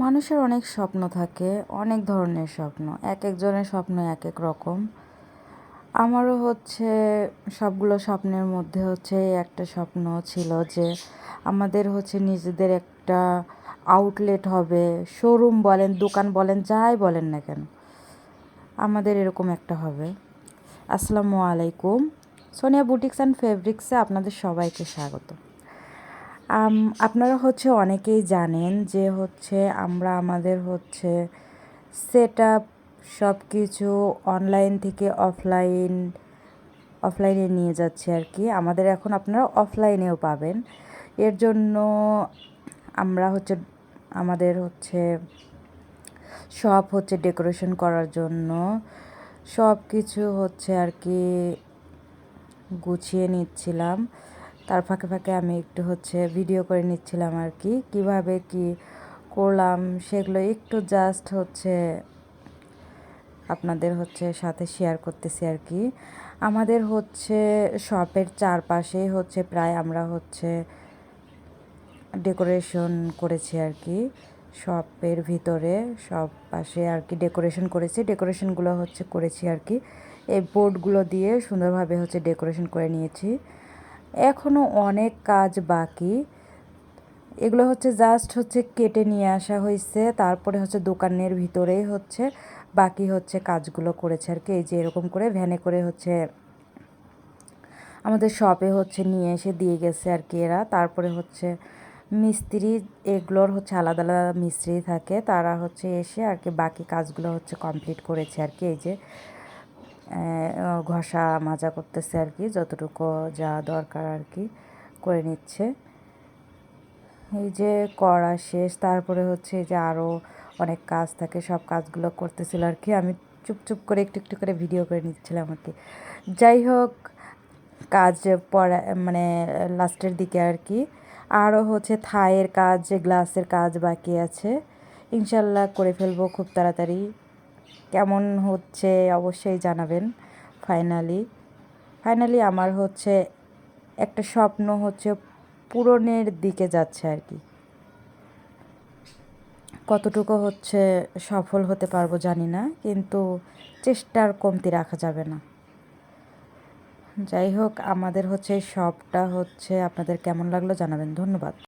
মানুষের অনেক স্বপ্ন থাকে, অনেক ধরনের স্বপ্ন। এক একজনের স্বপ্ন এক এক রকম। আমারও সবগুলো স্বপ্নের মধ্যে একটা স্বপ্ন ছিল যে আমাদের নিজেদের একটা আউটলেট হবে, শোরুম বলেন, দোকান বলেন, যাই বলেন না কেন, আমাদের এরকম একটা হবে। আসসালামু আলাইকুম, সোনিয়া বুটিক্স অ্যান্ড ফেব্রিক্সে আপনাদের সবাইকে স্বাগত। আপনারা অনেকেই জানেন যে আমরা আমাদের সেট আপ সব কিছু অনলাইন থেকে অফলাইনে নিয়ে যাচ্ছি আর কি। আমাদের এখন আপনারা অফলাইনেও পাবেন। এর জন্য আমরা আমাদের সব ডেকোরেশন করার জন্য সব কিছু আর কি গুছিয়ে নিচ্ছিলাম। তার ফাঁকে ফাঁকে আমি একটু ভিডিও করে নিচ্ছিলাম আর কি, কীভাবে কি করলাম সেগুলো একটু জাস্ট আপনাদের সাথে শেয়ার করতেছি আর কি। আমাদের শপের চারপাশে প্রায় আমরা ডেকোরেশন করেছি আর কি। শপের ভিতরে সব পাশে আর কি ডেকোরেশন করেছি। ডেকোরেশনগুলো করেছি আর কি এই বোর্ডগুলো দিয়ে সুন্দরভাবে ডেকোরেশন করে নিয়েছি। এখনও অনেক কাজ বাকি। এগুলো জাস্ট কেটে নিয়ে আসা হয়েছে, তারপরে দোকানের ভিতরেই বাকি কাজগুলো করেছে আর কি। এই যে এরকম করে ভ্যানে করে আমাদের শপে নিয়ে এসে দিয়ে গেছে আর কি এরা। তারপরে মিস্ত্রি, এগুলোর আলাদা আলাদা মিস্ত্রি থাকে, তারা এসে আর কি বাকি কাজগুলো কমপ্লিট করেছে আর কি। এই যে ঘষা মাজা করতেছে আর কি, যতটুকু যা দরকার আর কি করে নিচ্ছে। এই যে করা শেষ, তারপরে এই যে আরও অনেক কাজ থাকে, সব কাজগুলো করতেছিল আর কি। আমি চুপ করে একটু একটু করে ভিডিও করে নিচ্ছিলাম আর কি। যাই হোক, কাজ পড়া মানে লাস্টের দিকে আর কি। আরও থাইয়ের কাজ, গ্লাসের কাজ বাকি আছে, ইনশাল্লাহ করে ফেলবো খুব তাড়াতাড়ি। কেমন হচ্ছে অবশ্যই জানাবেন। ফাইনালি আমার একটা স্বপ্ন পূরণের দিকে যাচ্ছে আর কি। কতটুকু সফল হতে পারবো জানি না, কিন্তু চেষ্টার কমতি রাখা যাবে না। যাই হোক, আমাদের শপটা আপনাদের কেমন লাগলো জানাবেন। ধন্যবাদ।